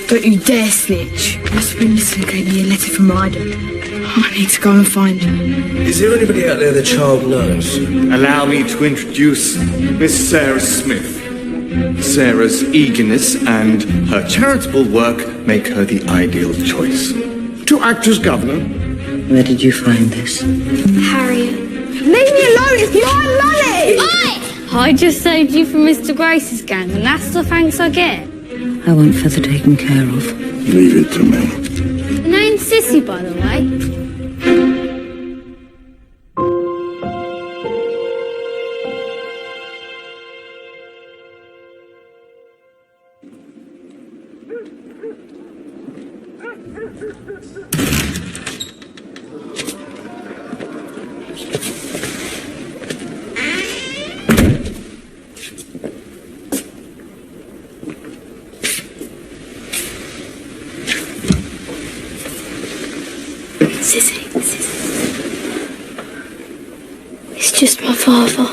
Don't you dare snitch. I must have been listening to a letter from Ryder. I need to go and find him. Is there anybody out there the child knows? Allow me to introduce Miss Sarah Smith. Sarah's eagerness and her charitable work make her the ideal choice to act as governor. Where did you find this? Harriet. Leave me alone, it's my money! Oi! I just saved you from Mr. Grace's gang, and that's the thanks I get. I want Feather taken care of. Leave it to me. The name's Sissy, by the way. Sissy. It's just my father.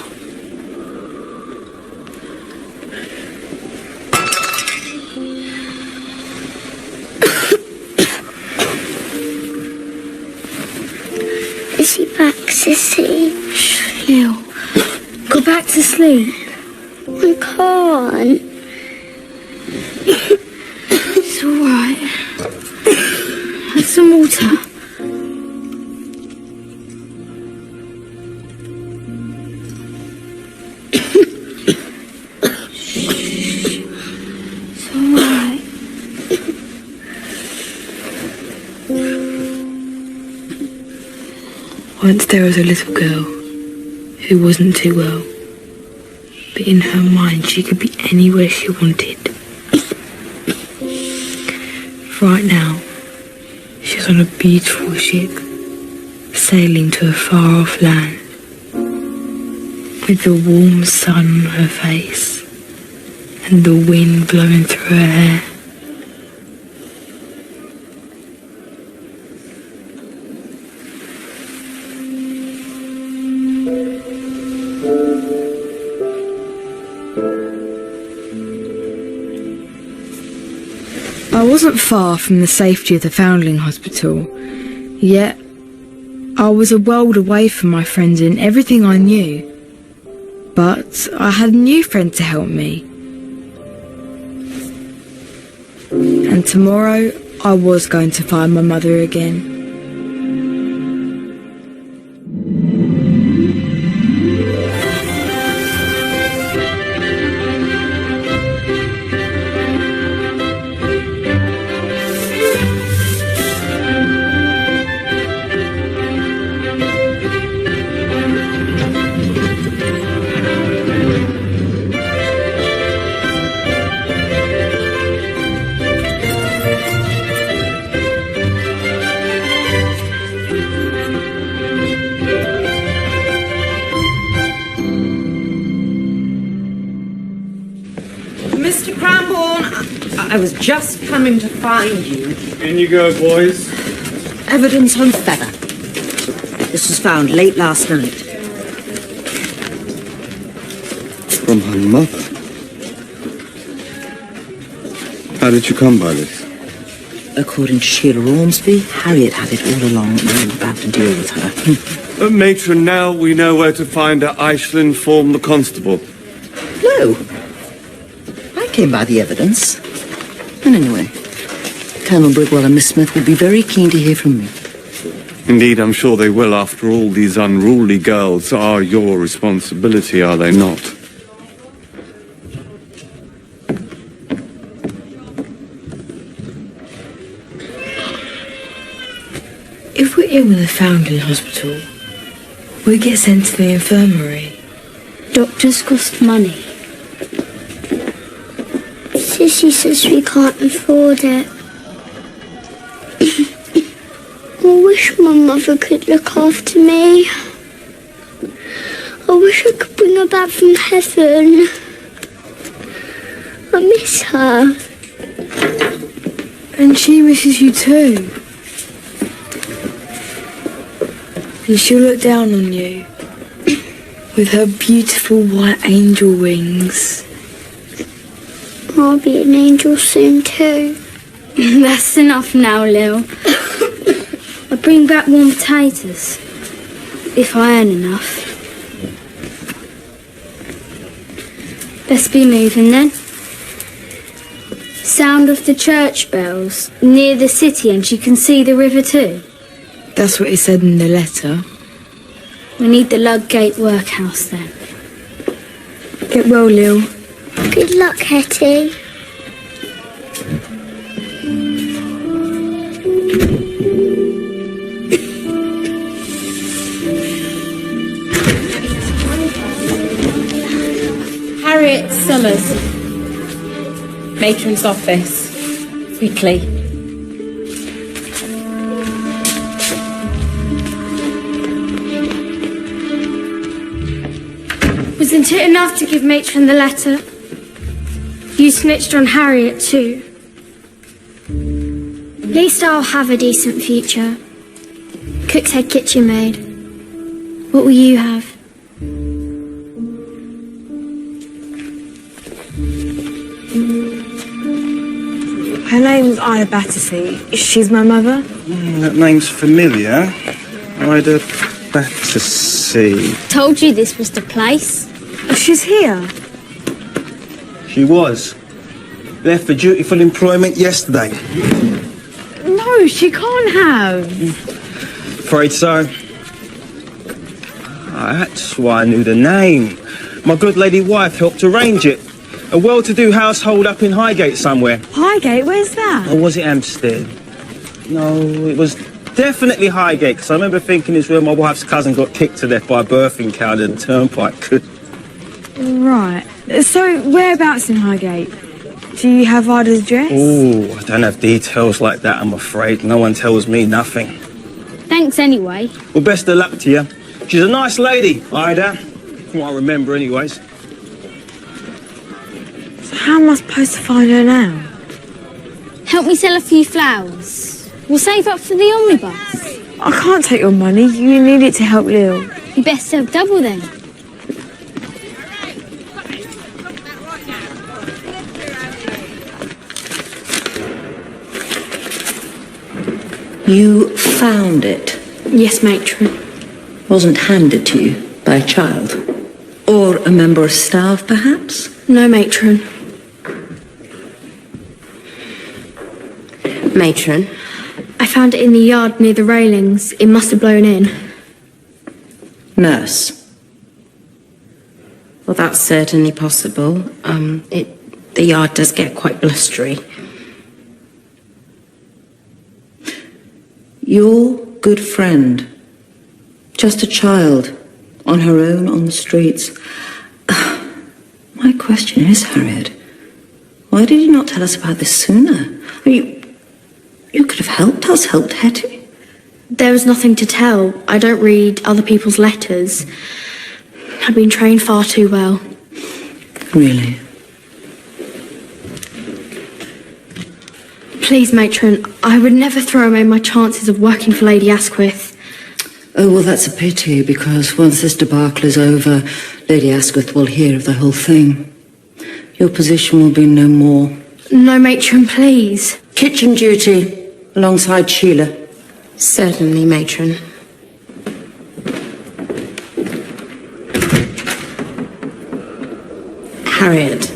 Is he back, Sissy? Lil, go back to sleep. I can't. It's all right. Have some water. Once there was a little girl who wasn't too well, but in her mind she could be anywhere she wanted. Right now, she's on a beautiful ship, sailing to a far-off land, with the warm sun on her face and the wind blowing through her hair. I wasn't far from the safety of the Foundling Hospital, yet I was a world away from my friends and everything I knew. But I had a new friend to help me. And tomorrow I was going to find my mother again. Mr. Cranbourne, I was just coming to find you. In you go, boys. Evidence on Feather. This was found late last night. From her mother. How did you come by this? According to Sheila Ormsby, Harriet had it all along and we were about to deal with her. Matron, now we know where to find her. I shall inform the constable. No. I came by the evidence. And anyway, Colonel Brigwell and Miss Smith will be very keen to hear from me. Indeed, I'm sure they will. After all, these unruly girls are your responsibility, are they not? If we're ill in the Foundling Hospital, we get sent to the infirmary. Doctors cost money. Sissy says we can't afford it. I wish my mother could look after me. I wish I could bring her back from heaven. I miss her. And she misses you too. And she'll look down on you with her beautiful white angel wings. I'll be an angel soon too. That's enough now, Lil. I'll bring back warm potatoes. If I earn enough. Best be moving then. Sound of the church bells near the city, and you can see the river too. That's what he said in the letter. We need the Ludgate workhouse then. Get well, Lil. Good luck, Hetty. Harriet Summers, Matron's office, weekly. Wasn't it enough to give Matron the letter? You snitched on Harriet too. At least I'll have a decent future. Cook's head kitchen maid. What will you have? Her name's Ida Battersea. She's my mother. That name's familiar. Ida Battersea. Told you this was the place. Oh, she's here. She was. Left for dutiful employment yesterday. No, she can't have. Afraid so. That's why I knew the name. My good lady wife helped arrange it. A well-to-do household up in Highgate somewhere. Highgate? Where's that? Or was it Hampstead? No, it was definitely Highgate, because I remember thinking it's where my wife's cousin got kicked to death by a birthing cow in the turnpike. Right. So, whereabouts in Highgate? Do you have Ida's address? Oh, I don't have details like that, I'm afraid. No one tells me nothing. Thanks anyway. Well, best of luck to you. She's a nice lady, Ida. From what I remember, anyways. So how am I supposed to find her now? Help me sell a few flowers. We'll save up for the omnibus. I can't take your money. You need it to help Lil. You best sell double then. You found it. Yes, Matron. Wasn't handed to you by a child. Or a member of staff, perhaps? No, Matron. Matron. I found it in the yard near the railings. It must have blown in. Nurse. Well, that's certainly possible. The yard does get quite blustery. Your good friend. Just a child. On her own on the streets. My question is, Harriet, why did you not tell us about this sooner? I mean, you could have helped us, helped Hetty. There was nothing to tell. I don't read other people's letters. I've been trained far too well. Really? Please, Matron, I would never throw away my chances of working for Lady Asquith. Oh, well, that's a pity, because once this debacle is over, Lady Asquith will hear of the whole thing. Your position will be no more. No, Matron, please. Kitchen duty, alongside Sheila. Certainly, Matron. Harriet.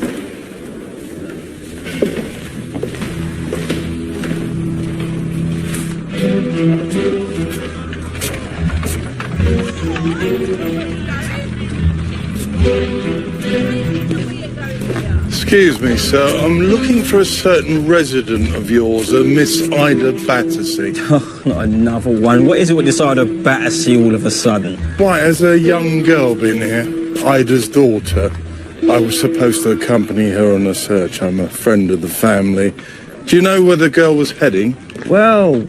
Excuse me, sir. I'm looking for a certain resident of yours, a Miss Ida Battersea. Oh, not another one. What is it with this Ida Battersea all of a sudden? Why, has a young girl been here? Ida's daughter. I was supposed to accompany her on a search. I'm a friend of the family. Do you know where the girl was heading? Well,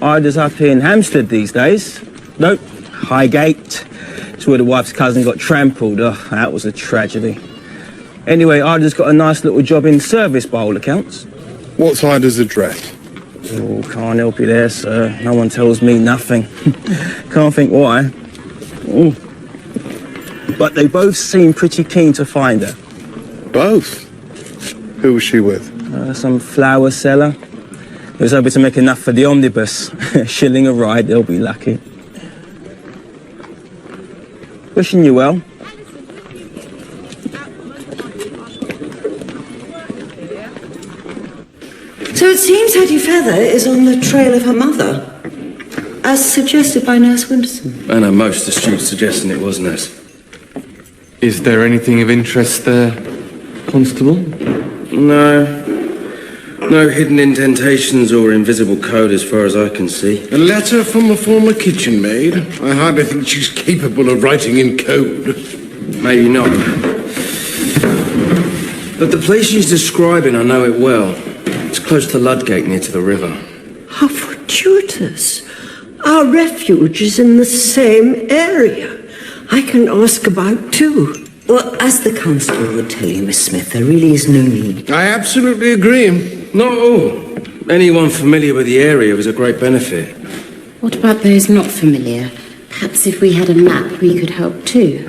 Ida's up in Hampstead these days. Nope, Highgate. It's where the wife's cousin got trampled. Oh, that was a tragedy. Anyway, Ida's got a nice little job in service by all accounts. What's Ida's address? Oh, can't help you there, sir. No one tells me nothing. Can't think why. Ooh. But they both seem pretty keen to find her. Both? Who was she with? Some flower seller. He was hoping to make enough for the omnibus. A shilling a ride, they'll be lucky. Wishing you well. So it seems Hetty Feather is on the trail of her mother, as suggested by Nurse Winterson. And a most astute suggestion it was, Nurse. Is there anything of interest there, Constable? No. No hidden indentations or invisible code as far as I can see. A letter from a former kitchen maid? I hardly think she's capable of writing in code. Maybe not. But the place she's describing, I know it well. It's close to Ludgate, near to the river. How fortuitous. Our refuge is in the same area. I can ask about too. Well, as the constable would tell you, Miss Smith, there really is no need. I absolutely agree. Not at all. Anyone familiar with the area was a great benefit. What about those not familiar? Perhaps if we had a map, we could help too.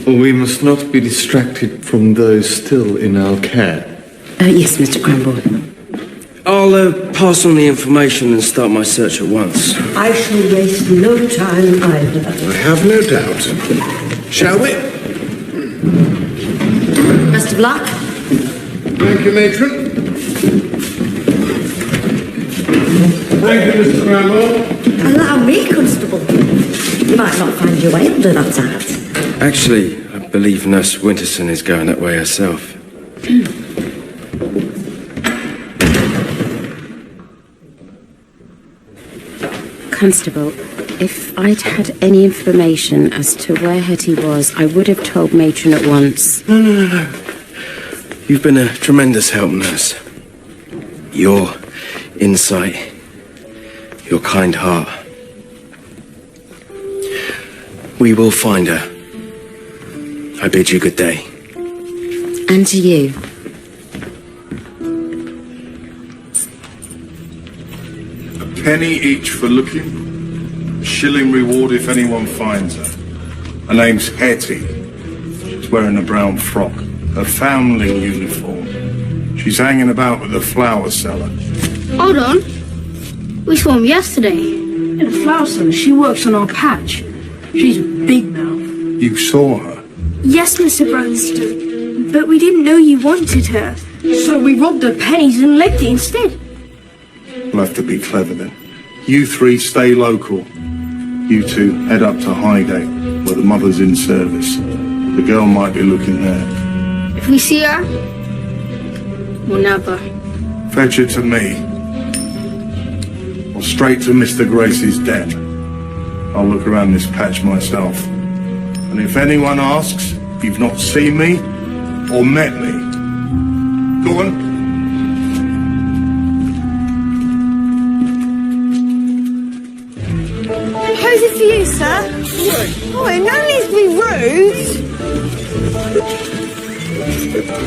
We must not be distracted from those still in our care. Yes, Mr. Cranborne. I'll pass on the information and start my search at once. I shall waste no time either. I have no doubt. Shall we? Mr. Black? Thank you, Matron. Thank you, Mr. Cranborne. Allow me, Constable. You might not find your way under that hat. Actually, I believe Nurse Winterson is going that way herself. Constable, if I'd had any information as to where Hetty was, I would have told Matron at once. No. You've been a tremendous help, Nurse. Your insight, your kind heart. We will find her. I bid you good day. And to you. A penny each for looking. A shilling reward if anyone finds her. Her name's Hetty. She's wearing a brown frock. Her Foundling uniform. She's hanging about with the flower seller. Hold on. We saw him yesterday. In the flower cellar, she works on our patch. She's big mouth. You saw her? Yes, Mr. Brunsden. But we didn't know you wanted her. So we robbed her pennies and legged it instead. We'll have to be clever then. You three stay local. You two head up to Highgate, where the mother's in service. The girl might be looking there. If we see her, we'll never. Fetch her to me. Or straight to Mr. Grace's den. I'll look around this patch myself. And if anyone asks, you've not seen me or met me. Go on. How's it for you, sir? Oh, no need to be rude.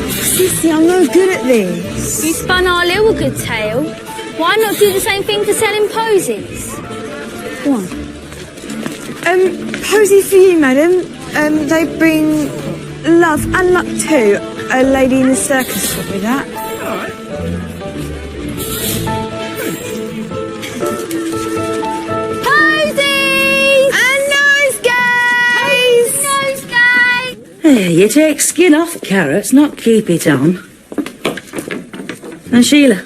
Sissy, I'm no good at this. You spun our little good tale. Why not do the same thing for selling posies? Go on. Posy for you, madam. They bring love and luck too. A lady in the circus taught me that. Posies! And nosegays! Nosegay! Hey, you take skin off carrots, not keep it on. And Sheila,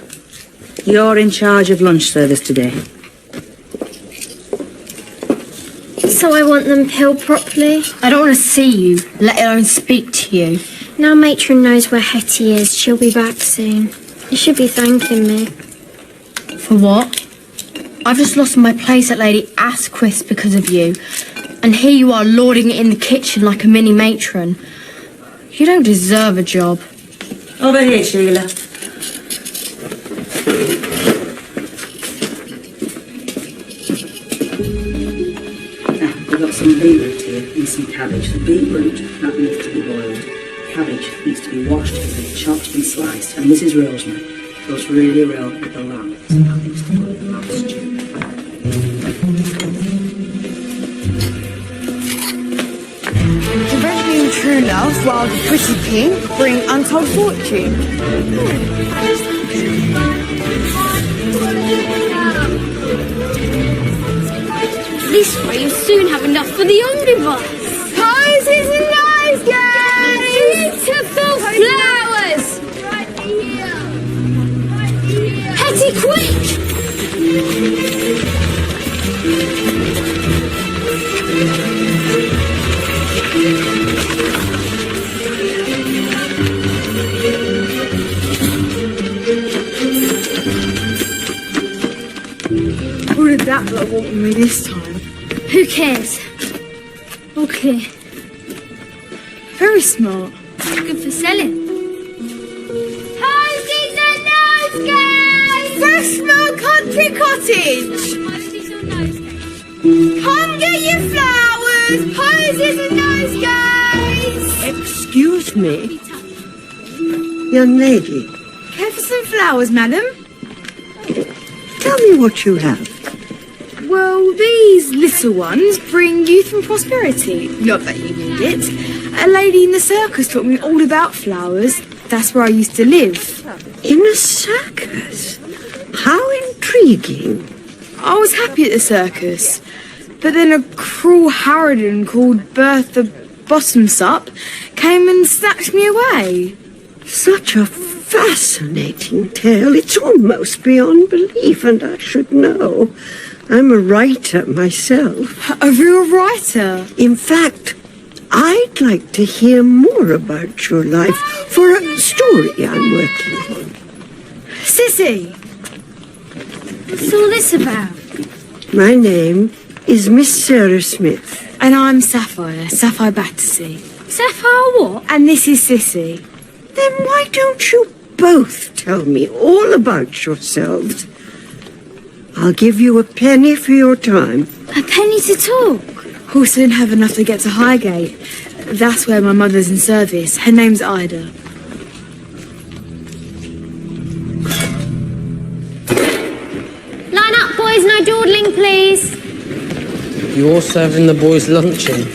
you're in charge of lunch service today. So I want them peeled properly. I don't want to see you, let alone speak to you. Now Matron knows where Hetty is. She'll be back soon. You should be thanking me. For what? I've just lost my place at Lady Asquith's because of you. And here you are lording it in the kitchen like a mini matron. You don't deserve a job. Over here, Sheila. We've got some beetroot here and some cabbage. The beetroot, that needs to be boiled. Cabbage needs to be washed and then chopped and sliced. And this is rosemary. Goes really well with the lamb. So that needs to go with the lamb stew. To rescue true love while the pretty king bring untold fortune. soon have enough for the omnibus. Posies and nosegays! Beautiful flowers! Right here. Right here. Hetty, quick! What did that lot want with me this time? Who cares? All clear. Very smart. Good for selling. Posies and nosegays! Freshman Country Cottage! Posies and nosegays. Come get your flowers! Posies and nosegays! Excuse me, young lady. Care for some flowers, madam? Tell me what you have. Well, these little ones bring youth and prosperity. Not that you need it. A lady in the circus taught me all about flowers. That's where I used to live. In a circus? How intriguing. I was happy at the circus. But then a cruel harridan called Bertha Bottomsup came and snatched me away. Such a fascinating tale. It's almost beyond belief, and I should know. I'm a writer myself. A real writer? In fact, I'd like to hear more about your life for a story I'm working on. Sissy! What's all this about? My name is Miss Sarah Smith. And I'm Sapphire Battersea. Sapphire what? And this is Sissy. Then why don't you both tell me all about yourselves? I'll give you a penny for your time. A penny to talk? We'll soon have enough to get to Highgate. That's where my mother's in service. Her name's Ida. Line up, boys, no dawdling, please. You're serving the boys luncheon.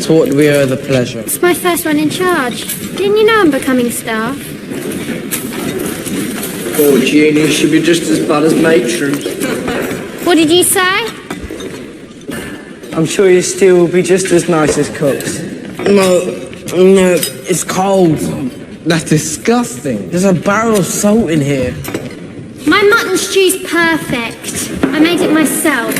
So what do we owe the pleasure? It's my first one in charge. Didn't you know I'm becoming staff? Poor Jeannie, she'd be just as bad as Matron. What did you say? I'm sure you still will be just as nice as cooks. No, it's cold. That's disgusting. There's a barrel of salt in here. My mutton stew's perfect. I made it myself.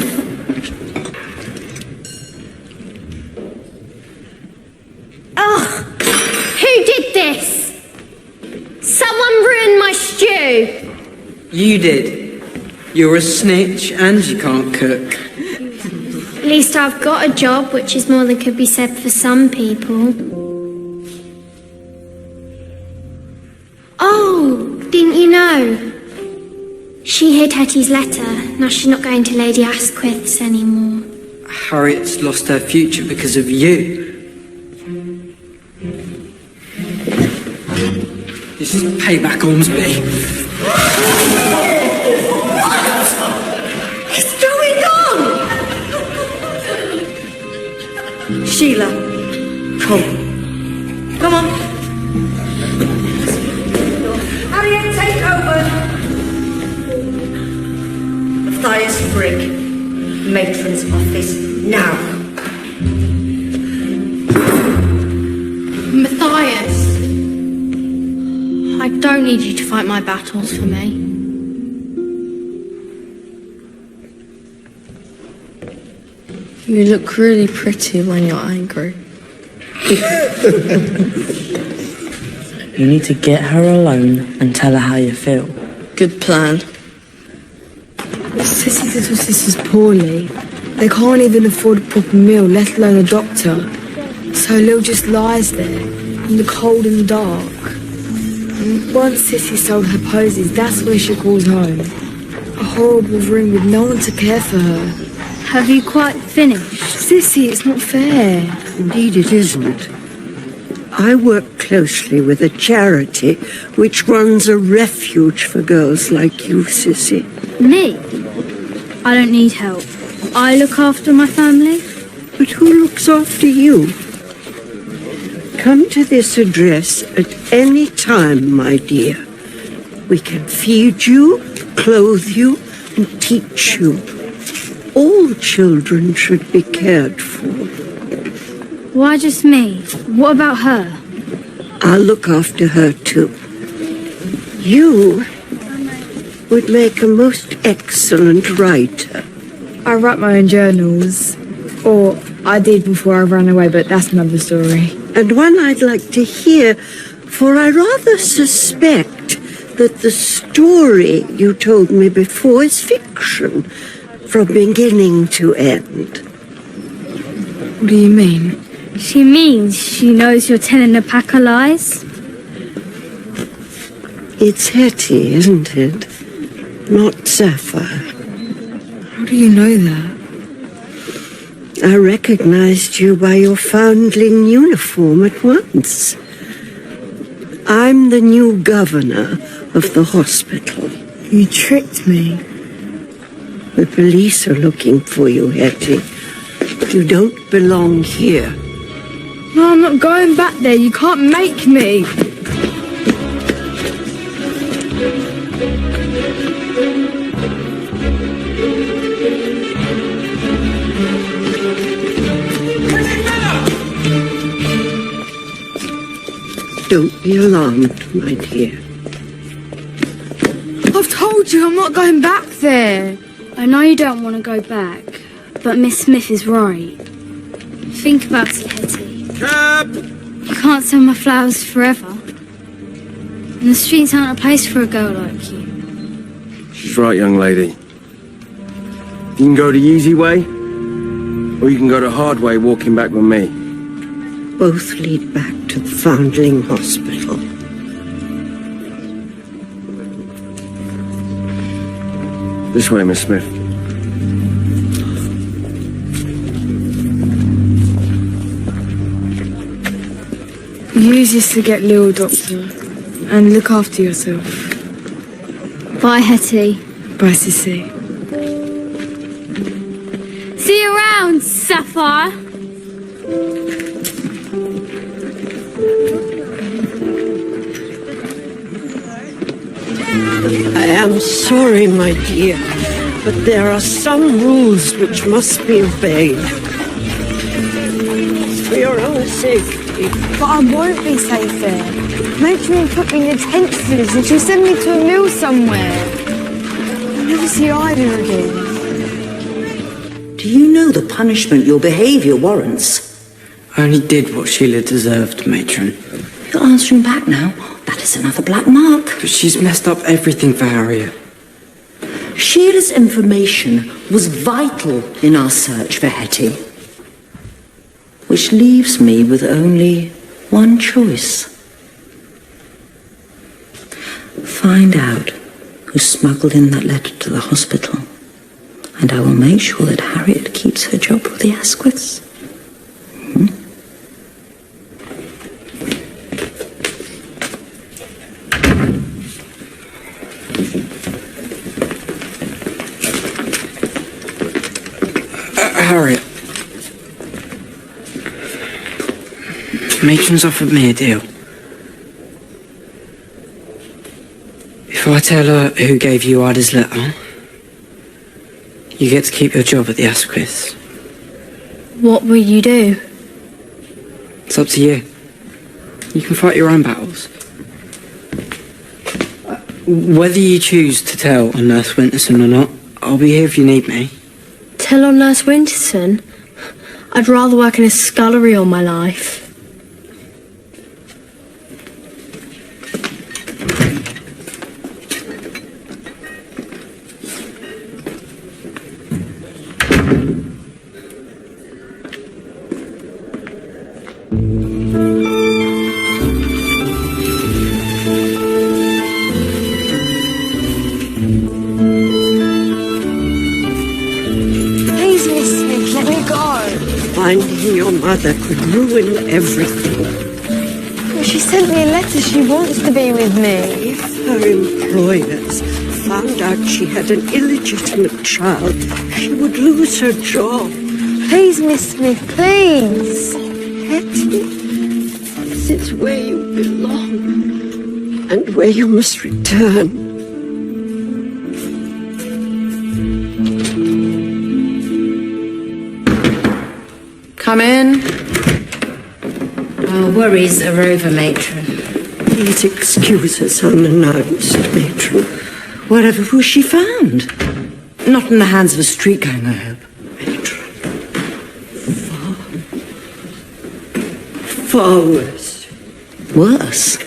Ugh! Who did this? Someone ruined my stew. You did. You're a snitch and you can't cook. At least I've got a job, which is more than could be said for some people. Oh, didn't you know? She hid Hetty's letter. Now she's not going to Lady Asquith's anymore. Harriet's lost her future because of you. This is payback, Ormsby. What's going on? Sheila, come on. Harriet, take over. Matthias Frigg, matron's office, now. Matthias, I don't need you to fight my battles for me. You look really pretty when you're angry. You need to get her alone and tell her how you feel. Good plan. Sissy's little sister's poorly. They can't even afford a proper meal, let alone a doctor. So Lil just lies there, in the cold and dark. And once Sissy sold her posies, that's where she calls home. A horrible room with no one to care for her. Have you quite finished? Sissy, it's not fair. Indeed it isn't. I work closely with a charity which runs a refuge for girls like you, Sissy. Me? I don't need help. I look after my family. But who looks after you? Come to this address at any time, my dear. We can feed you, clothe you, and teach you. all children should be cared for. Why just me? What about her? I'll look after her too. You would make a most excellent writer. I write my own journals. Or I did before I ran away, but that's another story. And one I'd like to hear, for I rather suspect that the story you told me before is fiction, from beginning to end. What do you mean? She means she knows you're telling a pack of lies? It's Hetty, isn't it? Not Sapphire. How do you know that? I recognized you by your Foundling uniform at once. I'm the new governor of the hospital. You tricked me. The police are looking for you, Hetty. You don't belong here. No, I'm not going back there. You can't make me. Don't be alarmed, my dear. I've told you I'm not going back there. I know you don't want to go back, but Miss Smith is right. Think about it, Hetty. Cab! You can't sell my flowers forever. And the streets aren't a place for a girl like you. She's right, young lady. You can go the easy way, or you can go the hard way walking back with me. Both lead back to the Foundling Hospital. This way, Miss Smith. Use this to get little doctor. And look after yourself. Bye, Hetty. Bye, Sissy. See you around, Sapphire. I am sorry, my dear, but there are some rules which must be obeyed. For your own safety. But I won't be safe there. Matron put me in detentions and she'll send me to a mill somewhere. I'll never see either again. Do you know the punishment your behaviour warrants? I only did what Sheila deserved, Matron. You're answering back now. That is another black mark. But she's messed up everything for Harriet. Sheila's information was vital in our search for Hetty. Which leaves me with only one choice. Find out who smuggled in that letter to the hospital. And I will make sure that Harriet keeps her job with the Asquiths. Harriet. Matron's offered me a deal. If I tell her who gave you Ida's letter, you get to keep your job at the Asquiths. What will you do? It's up to you. You can fight your own battles. Whether you choose to tell on Nurse Winterson or not, I'll be here if you need me. Tell on Nurse Winterson? I'd rather work in a scullery all my life. Finding your mother could ruin everything. Well, she sent me a letter. She wants to be with me. If her employers found out she had an illegitimate child, she would lose her job. Please, Miss Smith, please. Hetty, this is where you belong and where you must return. Come in. Our worries are over, Matron. Please excuse us unannounced, Matron. Wherever was she found? Not in the hands of a street gang, I hope. Matron. Far worse. Worse?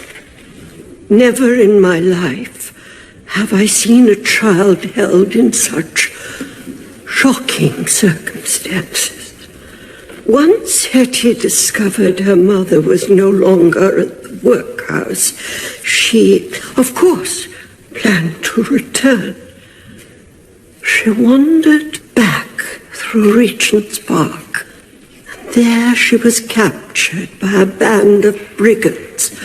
Never in my life have I seen a child held in such shocking circumstances. Once Hetty discovered her mother was no longer at the workhouse, she, of course, planned to return. She wandered back through Regent's Park, and there she was captured by a band of brigands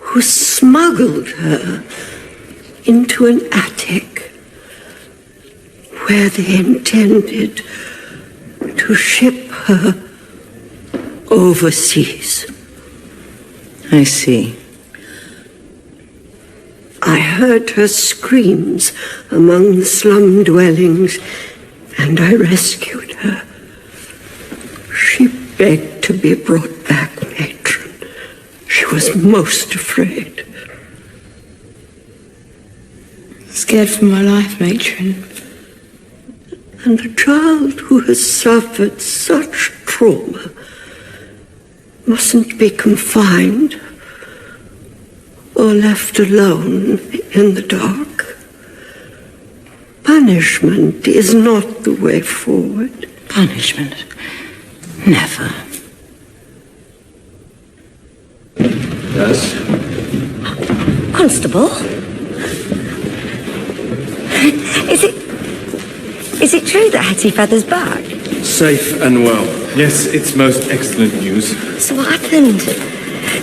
who smuggled her into an attic where they intended to ship her overseas. I see. I heard her screams among the slum dwellings, and I rescued her. She begged to be brought back, Matron. She was most afraid. Scared for my life, Matron. And a child who has suffered such trauma mustn't be confined or left alone in the dark. Punishment is not the way forward. Punishment? Never. Yes? Constable? Is it true that Hetty Feather's back? Safe and well. Yes, it's most excellent news. So what happened?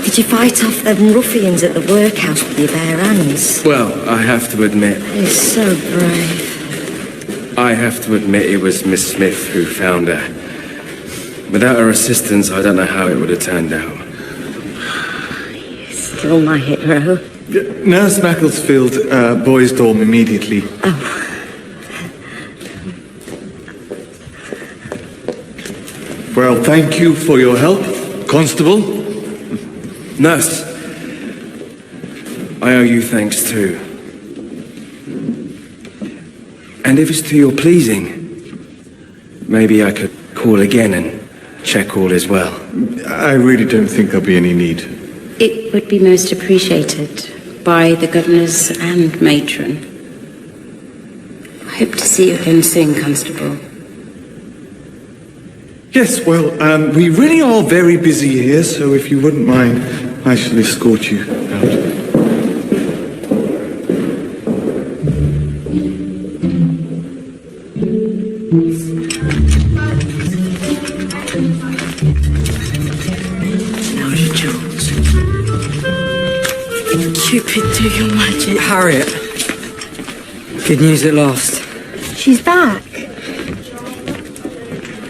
Did you fight off them ruffians at the workhouse with your bare hands? Well, I have to admit... You're so brave. I have to admit it was Miss Smith who found her. Without her assistance, I don't know how it would have turned out. Still my hero. Nurse Macclesfield, boys' dorm immediately. Oh. Well, thank you for your help, Constable. Nurse, I owe you thanks too. And if it's to your pleasing, maybe I could call again and check all is well. I really don't think there'll be any need. It would be most appreciated by the governors and matron. I hope to see you again soon, Constable. Yes, well, we really are very busy here, so if you wouldn't mind, I shall escort you out. Cupid, do your magic. Harriet. Good news at last. She's back.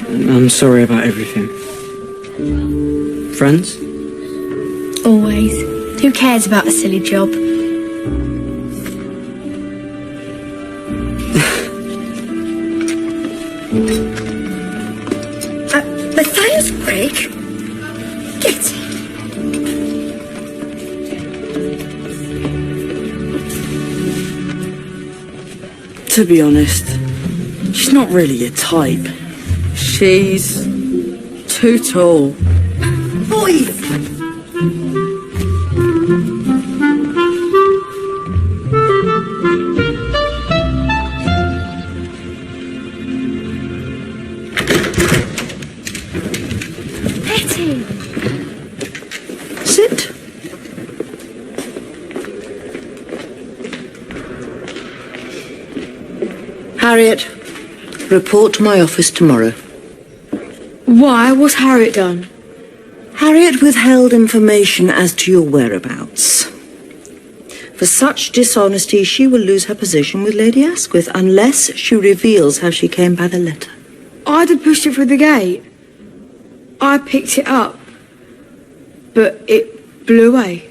I'm sorry about everything. Friends? Always. Who cares about a silly job? Matthias, Greg. Get it. To be honest, she's not really your type. She's too tall. Boys! Hetty! Sit. Harriet, report to my office tomorrow. Why? What's Harriet done? Harriet withheld information as to your whereabouts. For such dishonesty, she will lose her position with Lady Asquith unless she reveals how she came by the letter. I'd have pushed it through the gate. I picked it up, but it blew away.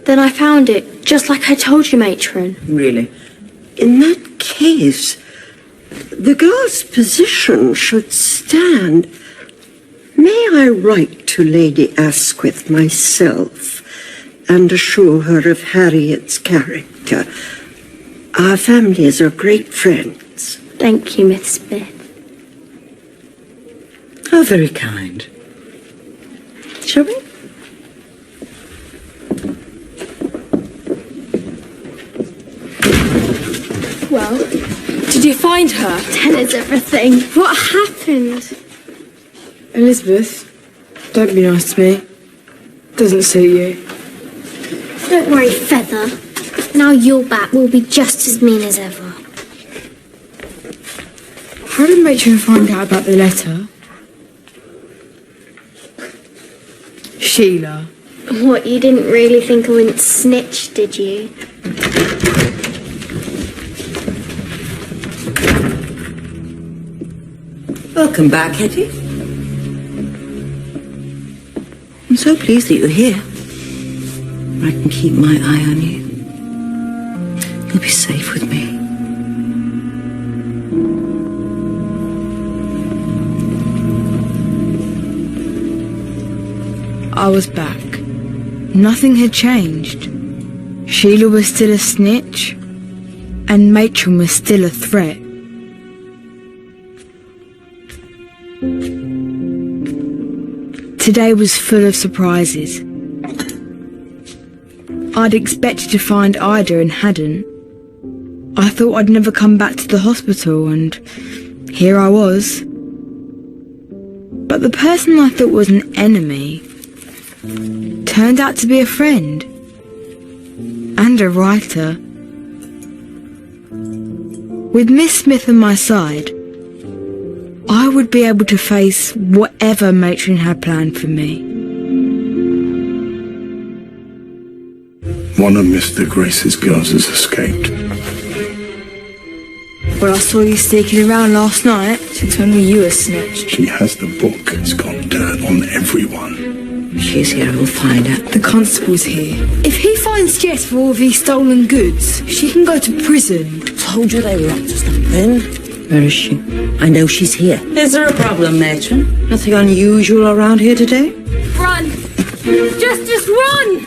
Then I found it, just like I told you, Matron. Really? In that case, the girl's position should stand. May I write to Lady Asquith myself and assure her of Harriet's character? Our families are great friends. Thank you, Miss Smith. How very kind. Shall we? Well, did you find her? Tell us everything. What happened? Elizabeth, don't be nice to me. Doesn't suit you. Don't worry, Feather. Now you're back, we'll be just as mean as ever. How did Matron find out about the letter? Sheila. What, you didn't really think I wouldn't snitch, did you? Welcome back, Hetty. I'm so pleased that you're here. I can keep my eye on you. You'll be safe with me. I was back. Nothing had changed. Sheila was still a snitch, and Matron was still a threat. Today was full of surprises. I'd expected to find Ida and hadn't. I thought I'd never come back to the hospital, and here I was. But the person I thought was an enemy turned out to be a friend and a writer. With Miss Smith on my side, I would be able to face whatever Matron had planned for me. One of Mr. Grace's girls has escaped. Well, I saw you sneaking around last night. She told me you were snitched. She has the book. It's got dirt on everyone. She's here, we'll find out. The constable's here. If he finds Jess for all these stolen goods, she can go to prison. Told you they were up to something. Where is she? I know she's here. Is there a problem, Matron? Nothing unusual around here today? Run! Just run!